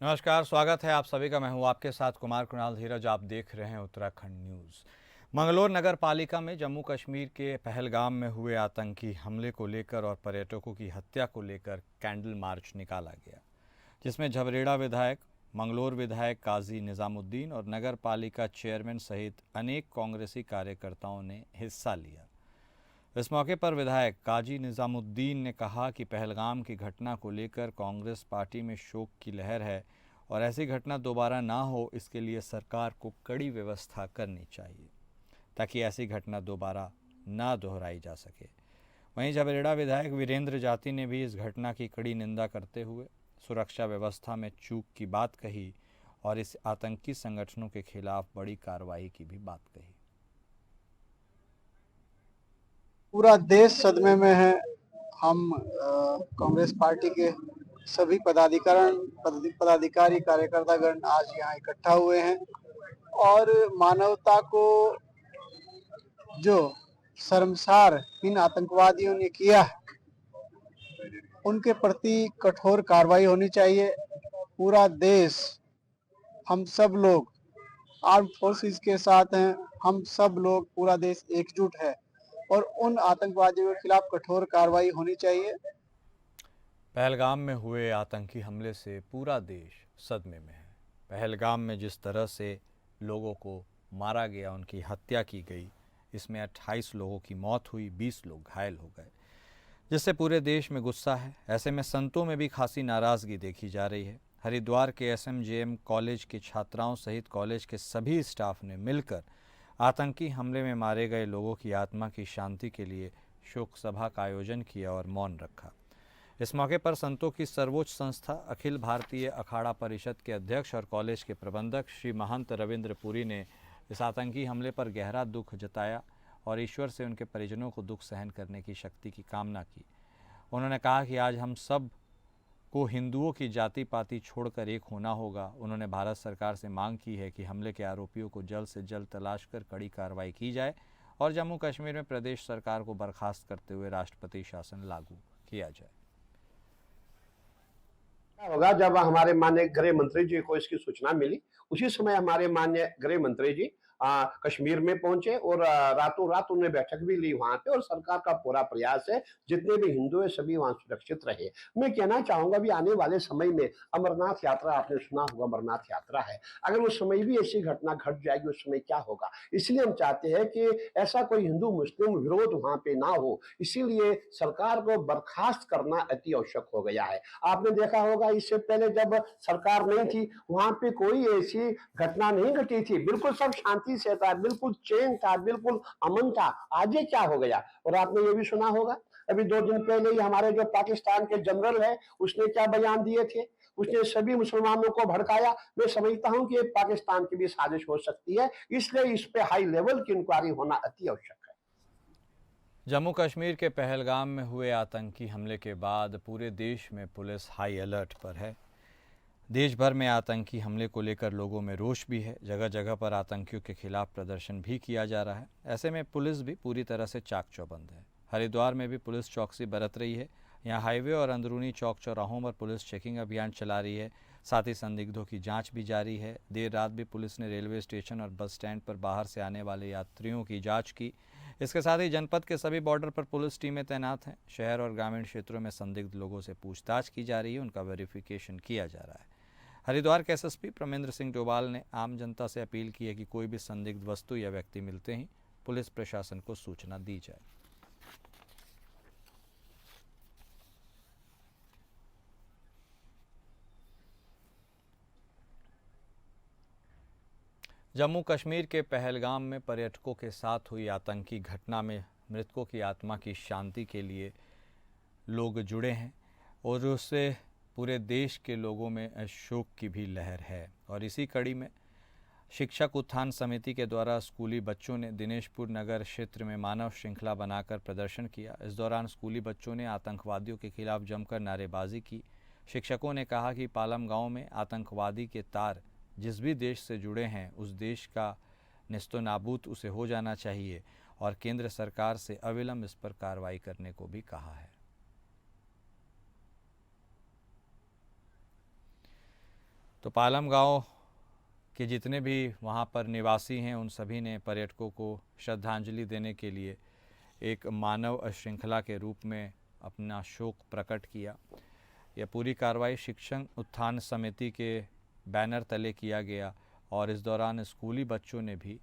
नमस्कार, स्वागत है आप सभी का। मैं हूं आपके साथ कुमार कुणाल धीरज। आप देख रहे हैं उत्तराखंड न्यूज़। मंगलोर नगर पालिका में जम्मू कश्मीर के पहलगाम में हुए आतंकी हमले को लेकर और पर्यटकों की हत्या को लेकर कैंडल मार्च निकाला गया, जिसमें झबरेड़ा विधायक, मंगलोर विधायक काजी निजामुद्दीन और नगर पालिका चेयरमैन सहित अनेक कांग्रेसी कार्यकर्ताओं ने हिस्सा लिया। इस मौके पर विधायक काजी निजामुद्दीन ने कहा कि पहलगाम की घटना को लेकर कांग्रेस पार्टी में शोक की लहर है और ऐसी घटना दोबारा ना हो, इसके लिए सरकार को कड़ी व्यवस्था करनी चाहिए ताकि ऐसी घटना दोबारा ना दोहराई जा सके। वहीं झबरेड़ा विधायक वीरेंद्र जाति ने भी इस घटना की कड़ी निंदा करते हुए सुरक्षा व्यवस्था में चूक की बात कही और इस आतंकी संगठनों के खिलाफ बड़ी कार्रवाई की भी बात कही। पूरा देश सदमे में है। हम कांग्रेस पार्टी के सभी पदाधिकारी कार्यकर्तागण आज यहाँ इकट्ठा हुए हैं और मानवता को जो शर्मसार इन आतंकवादियों ने किया है उनके प्रति कठोर कार्रवाई होनी चाहिए। पूरा देश, हम सब लोग आर्म फोर्सेस के साथ हैं। हम सब लोग, पूरा देश एकजुट है और उन आतंकवादियों के खिलाफ कठोर कार्रवाई होनी चाहिए। पहलगाम में हुए आतंकी हमले से पूरा देश सदमे में है। पहलगाम में जिस तरह से लोगों को मारा गया, उनकी हत्या की गई, इसमें 28 लोगों की मौत हुई, 20 लोग घायल हो गए, जिससे पूरे देश में गुस्सा है। ऐसे में संतों में भी खासी नाराज़गी देखी जा रही है। हरिद्वार के एसएमजेएम कॉलेज के छात्राओं सहित कॉलेज के सभी स्टाफ ने मिलकर आतंकी हमले में मारे गए लोगों की आत्मा की शांति के लिए शोक सभा का आयोजन किया और मौन रखा। इस मौके पर संतों की सर्वोच्च संस्था अखिल भारतीय अखाड़ा परिषद के अध्यक्ष और कॉलेज के प्रबंधक श्री महंत रविंद्र पुरी ने इस आतंकी हमले पर गहरा दुख जताया और ईश्वर से उनके परिजनों को दुख सहन करने की शक्ति की कामना की। उन्होंने कहा कि आज हम सब को हिंदुओं की जाति पाति छोड़कर एक होना होगा। उन्होंने भारत सरकार से मांग की है कि हमले के आरोपियों को जल्द से जल्द तलाश कर कड़ी कार्रवाई की जाए और जम्मू कश्मीर में प्रदेश सरकार को बर्खास्त करते हुए राष्ट्रपति शासन लागू किया जाए। होगा जब हमारे माननीय गृह मंत्री जी को इसकी सूचना मिली, उसी समय हमारे माननीय गृह मंत्री जी कश्मीर में पहुंचे और रातों रात उन्होंने बैठक भी ली वहां पे और सरकार का पूरा प्रयास है जितने भी हिंदू है सभी वहां सुरक्षित रहे। मैं कहना चाहूंगा भी आने वाले समय में अमरनाथ यात्रा, आपने सुना होगा अमरनाथ यात्रा है, अगर उस समय भी ऐसी घटना घट जाएगी उस समय क्या होगा। इसलिए हम चाहते हैं कि ऐसा कोई हिंदू मुस्लिम विरोध वहां पे ना हो, इसीलिए सरकार को बर्खास्त करना अति आवश्यक हो गया है। आपने देखा होगा इससे पहले जब सरकार नहीं थी वहां पे कोई ऐसी घटना नहीं घटी थी, बिल्कुल सब शांति से था, बिल्कुल चैन था, बिल्कुल अमन था। आज ये क्या हो गया। और आपने ये भी सुना होगा अभी 2 दिन पहले ही हमारे जो पाकिस्तान के जनरल है उसने क्या बयान दिए थे, उसने सभी मुसलमानों को भड़काया। मैं समझता हूं कि ये पाकिस्तान की भी साजिश हो सकती है, इसलिए इस पे हाई लेवल की इंक्वायरी होना अति आवश्यक है। जम्मू कश्मीर के पहलगाम में हुए आतंकी हमले के बाद पूरे देश में पुलिस हाई अलर्ट पर है। देश भर में आतंकी हमले को लेकर लोगों में रोष भी है। जगह जगह पर आतंकियों के खिलाफ प्रदर्शन भी किया जा रहा है। ऐसे में पुलिस भी पूरी तरह से चाक चौबंद है। हरिद्वार में भी पुलिस चौकसी बरत रही है। यहाँ हाईवे और अंदरूनी चौक चौराहों पर पुलिस चेकिंग अभियान चला रही है। साथ ही संदिग्धों की जांच भी जारी है। देर रात भी पुलिस ने रेलवे स्टेशन और बस स्टैंड पर बाहर से आने वाले यात्रियों की जांच की। इसके साथ ही जनपद के सभी बॉर्डर पर पुलिस टीमें तैनात हैं। शहर और ग्रामीण क्षेत्रों में संदिग्ध लोगों से पूछताछ की जा रही है, उनका वेरिफिकेशन किया जा रहा है। हरिद्वार के एसएसपी प्रमेंद्र सिंह डोभाल ने आम जनता से अपील की है कि कोई भी संदिग्ध वस्तु या व्यक्ति मिलते ही पुलिस प्रशासन को सूचना दी जाए। जम्मू कश्मीर के पहलगाम में पर्यटकों के साथ हुई आतंकी घटना में मृतकों की आत्मा की शांति के लिए लोग जुड़े हैं और उससे पूरे देश के लोगों में शोक की भी लहर है। और इसी कड़ी में शिक्षक उत्थान समिति के द्वारा स्कूली बच्चों ने दिनेशपुर नगर क्षेत्र में मानव श्रृंखला बनाकर प्रदर्शन किया। इस दौरान स्कूली बच्चों ने आतंकवादियों के खिलाफ जमकर नारेबाजी की। शिक्षकों ने कहा कि पालम गांव में आतंकवादी के तार जिस भी देश से जुड़े हैं उस देश का निस्तो नाबूद उसे हो जाना चाहिए और केंद्र सरकार से अविलंब इस पर कार्रवाई करने को भी कहा है। तो पालम गांव के जितने भी वहां पर निवासी हैं उन सभी ने पर्यटकों को श्रद्धांजलि देने के लिए एक मानव श्रृंखला के रूप में अपना शोक प्रकट किया। यह पूरी कार्रवाई शिक्षण उत्थान समिति के बैनर तले किया गया और इस दौरान स्कूली बच्चों ने भी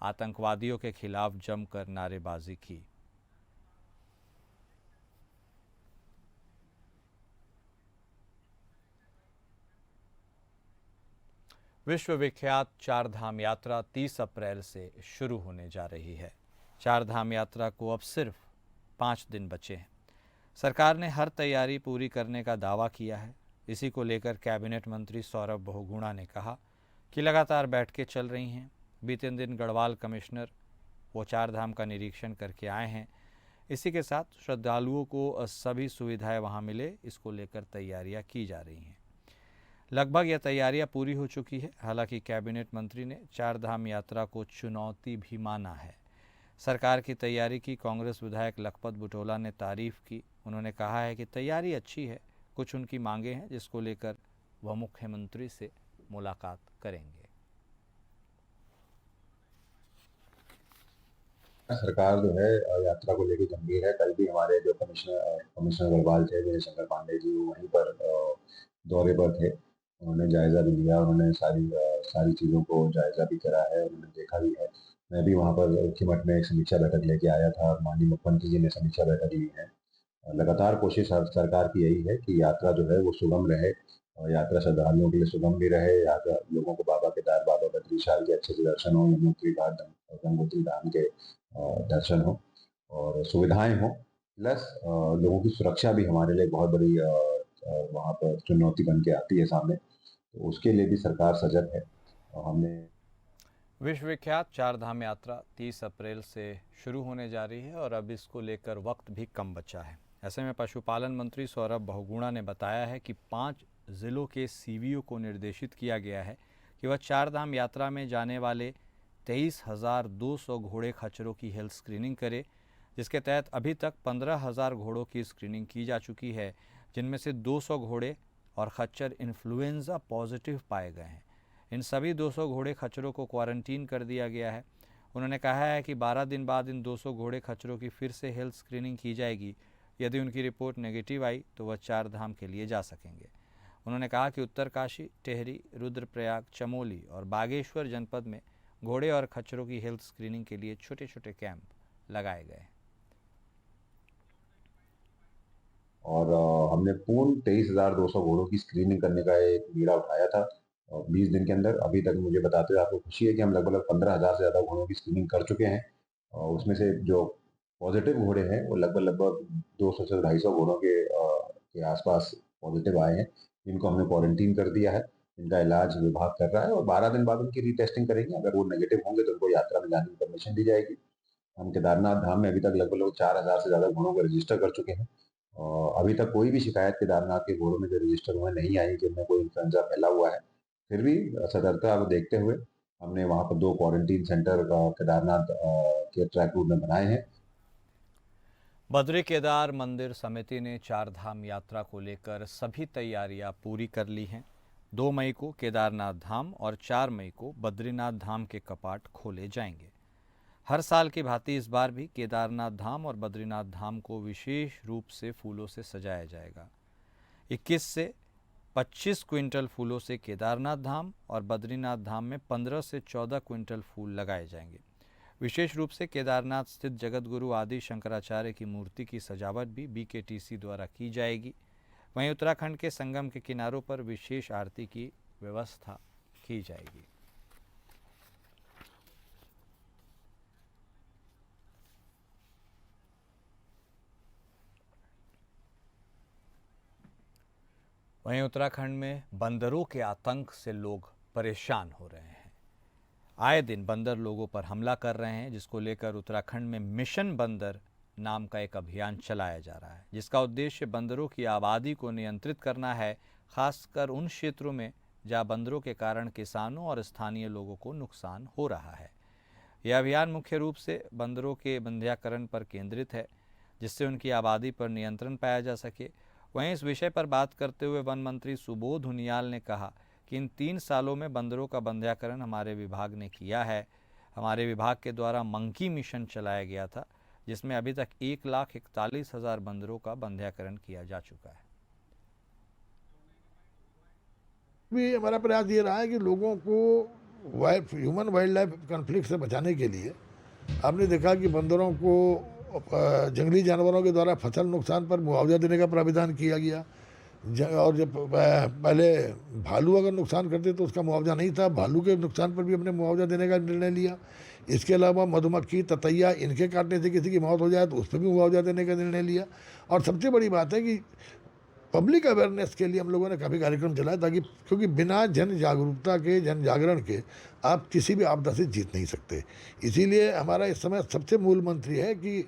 आतंकवादियों के खिलाफ जमकर नारेबाजी की। विश्व विख्यात चार धाम यात्रा 30 अप्रैल से शुरू होने जा रही है। चार धाम यात्रा को अब सिर्फ 5 दिन बचे हैं। सरकार ने हर तैयारी पूरी करने का दावा किया है। इसी को लेकर कैबिनेट मंत्री सौरभ बहुगुणा ने कहा कि लगातार बैठकें चल रही हैं। बीते दिन गढ़वाल कमिश्नर वो चार धाम का निरीक्षण करके आए हैं। इसी के साथ श्रद्धालुओं को सभी सुविधाएं वहां मिले, इसको लेकर तैयारियां की जा रही हैं। लगभग यह तैयारियां पूरी हो चुकी है। हालांकि कैबिनेट मंत्री ने चार धाम यात्रा को चुनौती भी माना है। सरकार की तैयारी की कांग्रेस विधायक लखपत बुटोला ने तारीफ की। उन्होंने कहा है कि तैयारी अच्छी है, कुछ उनकी मांगे हैं जिसको लेकर वह मुख्यमंत्री से मुलाकात करेंगे। सरकार जो है यात्रा को लेकर गंभीर है। कल भी हमारे जो कमिश्नर गढ़वाल थे विजय शंकर पांडे जी, वो वहीं पर दौरे पर थे। उन्होंने जायजा भी लिया, उन्होंने सारी चीज़ों को जायजा भी करा है, उन्होंने देखा भी है। मैं भी वहाँ पर खिमठ में एक समीक्षा बैठक लेके आया था। माननीय मुख्यमंत्री जी ने समीक्षा बैठक ली है। लगातार कोशिश सरकार की यही है कि यात्रा जो है वो सुगम रहे और यात्रा श्रद्धालुओं के लिए सुगम भी रहे। यात्रा लोगों को बाबा केदार, बाबा बद्रीशाल के अच्छे से दर्शन हो, यमुनोत्री घाट, गंगोत्री धाम के दर्शन हो और सुविधाएं हो, प्लस लोगों की सुरक्षा भी हमारे लिए बहुत बड़ी वहाँ पर चुनौती बन के आती है सामने। तो उसके लिए भी सरकार सजग है। हमने विश्व विख्यात चार धाम यात्रा 30 अप्रैल से शुरू होने जा रही है और अब इसको लेकर वक्त भी कम बचा है। ऐसे में पशुपालन मंत्री सौरभ बहुगुणा ने बताया है कि 5 जिलों के सीवीओ को निर्देशित किया गया है कि वह चार धाम यात्रा में जाने वाले 23,200 घोड़े खच्चरों की हेल्थ स्क्रीनिंग करे, जिसके तहत अभी तक 15,000 घोड़ों की स्क्रीनिंग की जा चुकी है, जिनमें से 200 घोड़े और खच्चर इन्फ्लुएंजा पॉजिटिव पाए गए हैं। इन सभी 200 घोड़े खच्चरों को क्वारंटीन कर दिया गया है। उन्होंने कहा है कि 12 दिन बाद इन 200 घोड़े खच्चरों की फिर से हेल्थ स्क्रीनिंग की जाएगी। यदि उनकी रिपोर्ट नेगेटिव आई तो वह चार धाम के लिए जा सकेंगे। उन्होंने कहा कि उत्तरकाशी, टेहरी, रुद्रप्रयाग, चमोली और बागेश्वर जनपद में घोड़े और खच्चरों की हेल्थ स्क्रीनिंग के लिए छोटे छोटे कैंप लगाए गए। और हमने पूर्ण 23,200 घोड़ों की स्क्रीनिंग करने का एक बीड़ा उठाया था 20 दिन के अंदर। अभी तक मुझे बताते हुए आपको खुशी है कि हम लगभग 15,000 से ज़्यादा घोड़ों की स्क्रीनिंग कर चुके हैं। और उसमें से जो पॉजिटिव घोड़े हैं वो लगभग 200 से 250 घोड़ों के आसपास पॉजिटिव आए हैं, जिनको हमने क्वारंटीन कर दिया है। इनका इलाज विभाग कर रहा है और 12 दिन बाद उनकी रीटेस्टिंग करेंगे। अगर वो नेगेटिव होंगे तो उनको यात्रा में जाने की परमिशन दी जाएगी। हम केदारनाथ धाम में अभी तक लगभग 4,000 से ज़्यादा घोड़ों को रजिस्टर कर चुके हैं। अभी तक कोई भी शिकायत केदारनाथ के घोड़ों में जो रजिस्टर हुए नहीं आई कि उनमें कोई इन्फ्लुएंजा फैला हुआ है। फिर भी सतर्कता को देखते हुए हमने वहाँ पर 2 क्वारंटीन सेंटर केदारनाथ के ट्रैक रूट में बनाए हैं। बद्री केदार मंदिर समिति ने चार धाम यात्रा को लेकर सभी तैयारियां पूरी कर ली हैं। 2 मई को केदारनाथ धाम और 4 मई को बद्रीनाथ धाम के कपाट खोले जाएंगे। हर साल की भांति इस बार भी केदारनाथ धाम और बद्रीनाथ धाम को विशेष रूप से फूलों से सजाया जाएगा। 21 से 25 क्विंटल फूलों से केदारनाथ धाम और बद्रीनाथ धाम में 15 से 14 क्विंटल फूल लगाए जाएंगे। विशेष रूप से केदारनाथ स्थित जगतगुरु आदि शंकराचार्य की मूर्ति की सजावट भी बीकेटीसी द्वारा की जाएगी। वहीं उत्तराखंड के संगम के किनारों पर विशेष आरती की व्यवस्था की जाएगी। वहीं उत्तराखंड में बंदरों के आतंक से लोग परेशान हो रहे हैं। आए दिन बंदर लोगों पर हमला कर रहे हैं, जिसको लेकर उत्तराखंड में मिशन बंदर नाम का एक अभियान चलाया जा रहा है, जिसका उद्देश्य बंदरों की आबादी को नियंत्रित करना है, खासकर उन क्षेत्रों में जहां बंदरों के कारण किसानों और स्थानीय लोगों को नुकसान हो रहा है। यह अभियान मुख्य रूप से बंदरों के बंध्याकरण पर केंद्रित है, जिससे उनकी आबादी पर नियंत्रण पाया जा सके। वहीं इस विषय पर बात करते हुए वन मंत्री सुबोध उनियाल ने कहा कि इन 3 सालों में बंदरों का बंध्याकरण हमारे विभाग ने किया है। हमारे विभाग के द्वारा मंकी मिशन चलाया गया था, जिसमें अभी तक 1,41,000 बंदरों का बंध्याकरण किया जा चुका है। भी हमारा प्रयास ये रहा है कि लोगों को ह्यूमन वाइल्ड लाइफ कॉन्फ्लिक्ट से बचाने के लिए आपने देखा कि बंदरों को जंगली जानवरों के द्वारा फसल नुकसान पर मुआवजा देने का प्राविधान किया गया। और जब पहले भालू अगर नुकसान करते तो उसका मुआवजा नहीं था, भालू के नुकसान पर भी हमने मुआवजा देने का निर्णय लिया। इसके अलावा मधुमक्खी, ततैया, इनके काटने से किसी की मौत हो जाए तो उस पर भी मुआवजा देने का निर्णय लिया। और सबसे बड़ी बात है कि पब्लिक अवेयरनेस के लिए हम लोगों ने काफ़ी कार्यक्रम चलाया, ताकि क्योंकि बिना जन जागरूकता के, जन जागरण के आप किसी भी आपदा से जीत नहीं सकते। इसीलिए हमारा इस समय सबसे मूल मंत्र है कि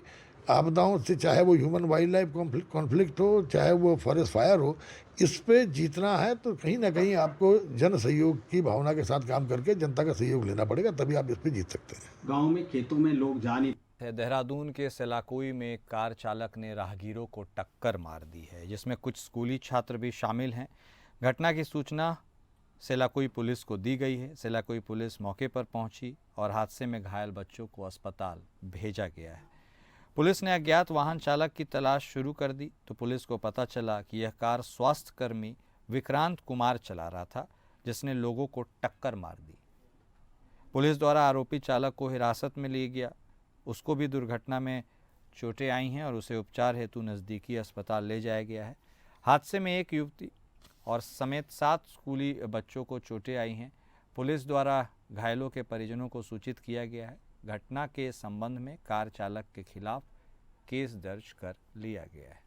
आपदाओं से, चाहे वो ह्यूमन वाइल्ड लाइफ कॉन्फ्लिक्ट हो, चाहे वो फॉरेस्ट फायर हो, इस पे जीतना है तो कहीं ना कहीं आपको जन सहयोग की भावना के साथ काम करके जनता का सहयोग लेना पड़ेगा, तभी आप इस पे जीत सकते हैं। गाँव में, खेतों में लोग जा नहीं। देहरादून के सेलाकुई में एक कार चालक ने राहगीरों को टक्कर मार दी है, जिसमें कुछ स्कूली छात्र भी शामिल हैं। घटना की सूचना सेलाकुई पुलिस को दी गई है। सेलाकुई पुलिस मौके पर पहुंची और हादसे में घायल बच्चों को अस्पताल भेजा गया है। पुलिस ने अज्ञात वाहन चालक की तलाश शुरू कर दी तो पुलिस को पता चला कि यह कार स्वास्थ्य कर्मी विक्रांत कुमार चला रहा था, जिसने लोगों को टक्कर मार दी। पुलिस द्वारा आरोपी चालक को हिरासत में लिया गया। उसको भी दुर्घटना में चोटें आई हैं और उसे उपचार हेतु नज़दीकी अस्पताल ले जाया गया है। हादसे में एक युवती और समेत 7 स्कूली बच्चों को चोटें आई हैं। पुलिस द्वारा घायलों के परिजनों को सूचित किया गया है। घटना के संबंध में कार चालक के खिलाफ केस दर्ज कर लिया गया है।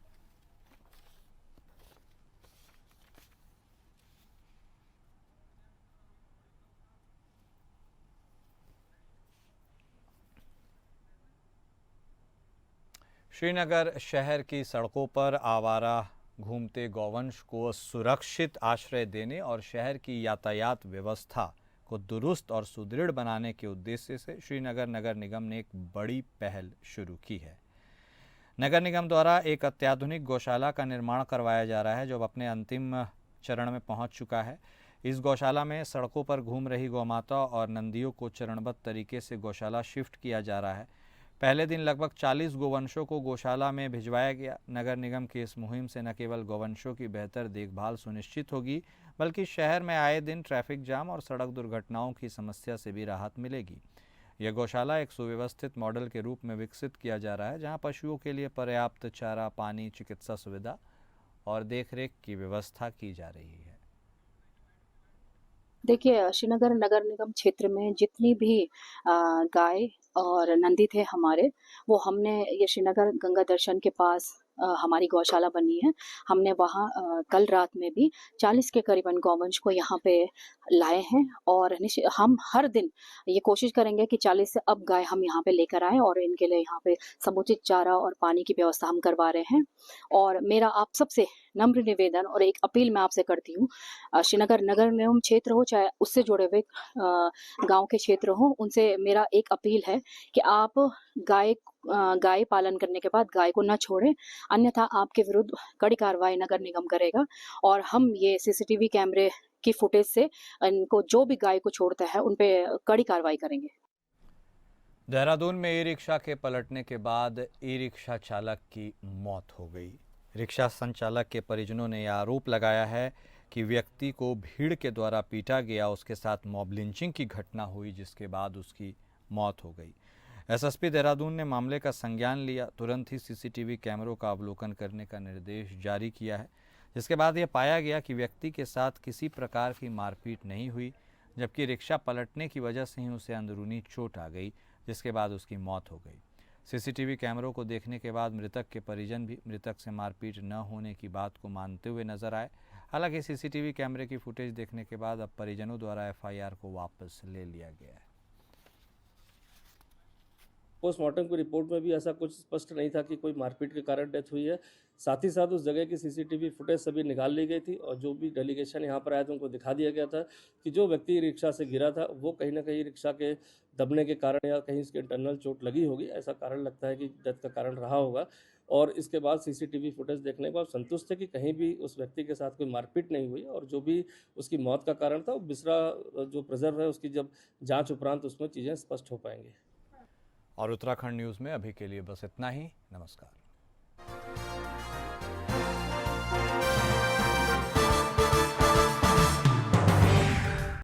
श्रीनगर शहर की सड़कों पर आवारा घूमते गौवंश को सुरक्षित आश्रय देने और शहर की यातायात व्यवस्था को दुरुस्त और सुदृढ़ बनाने के उद्देश्य से श्रीनगर नगर निगम ने एक बड़ी पहल शुरू की है। नगर निगम द्वारा एक अत्याधुनिक गौशाला का निर्माण करवाया जा रहा है, जो अब अपने अंतिम चरण में पहुंच चुका है। इस गौशाला में सड़कों पर घूम रही गौमाता और नंदियों को चरणबद्ध तरीके से गौशाला शिफ्ट किया जा रहा है। पहले दिन लगभग 40 गोवंशों को गौशाला में भिजवाया गया। नगर निगम की इस मुहिम से न केवल गौवंशों की बेहतर देखभाल सुनिश्चित होगी, बल्कि शहर में आए दिन ट्रैफिक जाम और सड़क दुर्घटनाओं की समस्या से भी राहत मिलेगी। यह गौशाला एक सुव्यवस्थित मॉडल के रूप में विकसित किया जा रहा है, जहां पशुओं के लिए पर्याप्त चारा, पानी, चिकित्सा सुविधा और देखरेख की व्यवस्था की जा रही है। देखिए, श्रीनगर नगर निगम क्षेत्र में जितनी भी गाय और नंदी थे हमारे, वो हमने ये श्रीनगर गंगा दर्शन के पास हमारी गौशाला बनी है। हमने वहाँ कल रात में भी 40 के करीबन गौवंश को यहाँ पे लाए हैं और हम हर दिन ये कोशिश करेंगे कि 40 से अब गाय हम यहाँ पे लेकर आए और इनके लिए यहाँ पे समुचित चारा और पानी की व्यवस्था हम करवा रहे हैं। और मेरा आप सबसे नम्र निवेदन और एक अपील मैं आपसे करती हूँ, श्रीनगर नगर निगम क्षेत्र हो चाहे उससे जुड़े हुए गाँव के क्षेत्र हो, उनसे मेरा एक अपील है कि आप गाय पालन करने के बाद गाय को न छोड़ें, अन्यथा आपके विरुद्ध कड़ी कार्रवाई नगर निगम करेगा। और हम ये सीसीटीवी कैमरे की फुटेज से इनको जो भी गाय को छोड़ता है उन पे कड़ी कार्रवाई करेंगे। देहरादून में ई रिक्शा के पलटने के बाद ई रिक्शा चालक की मौत हो गई। रिक्शा संचालक के परिजनों ने यह आरोप लगाया है कि व्यक्ति को भीड़ के द्वारा पीटा गया, उसके साथ मॉब लिंचिंग की घटना हुई, जिसके बाद उसकी मौत हो गई। एसएसपी देहरादून ने मामले का संज्ञान लिया, तुरंत ही सीसीटीवी कैमरों का अवलोकन करने का निर्देश जारी किया है, जिसके बाद यह पाया गया कि व्यक्ति के साथ किसी प्रकार की मारपीट नहीं हुई, जबकि रिक्शा पलटने की वजह से ही उसे अंदरूनी चोट आ गई, जिसके बाद उसकी मौत हो गई। सीसीटीवी कैमरों को देखने के बाद मृतक के परिजन भी मृतक से मारपीट न होने की बात को मानते हुए नजर आए। हालांकि सीसीटीवी कैमरे की फुटेज देखने के बाद अब परिजनों द्वारा एफआईआर को वापस ले लिया गया है। पोस्टमार्टम की रिपोर्ट में भी ऐसा कुछ स्पष्ट नहीं था कि कोई मारपीट के कारण डेथ हुई है। साथ ही साथ उस जगह की सीसीटीवी फुटेज सभी निकाल ली गई थी और जो भी डेलीगेशन यहाँ पर आया था उनको दिखा दिया गया था कि जो व्यक्ति रिक्शा से गिरा था वो कहीं ना कहीं रिक्शा के दबने के कारण या कहीं उसके इंटरनल चोट लगी होगी, ऐसा कारण लगता है कि डेथ का कारण रहा होगा। और इसके बाद सीसीटीवी फुटेज देखने के बाद संतुष्ट थे कि कहीं भी उस व्यक्ति के साथ कोई मारपीट नहीं हुई और जो भी उसकी मौत का कारण था वो बिसरा जो प्रिजर्व है उसकी जब जांच उपरांत उसमें चीज़ें स्पष्ट हो पाएंगी। और उत्तराखंड न्यूज़ में अभी के लिए बस इतना ही। नमस्कार।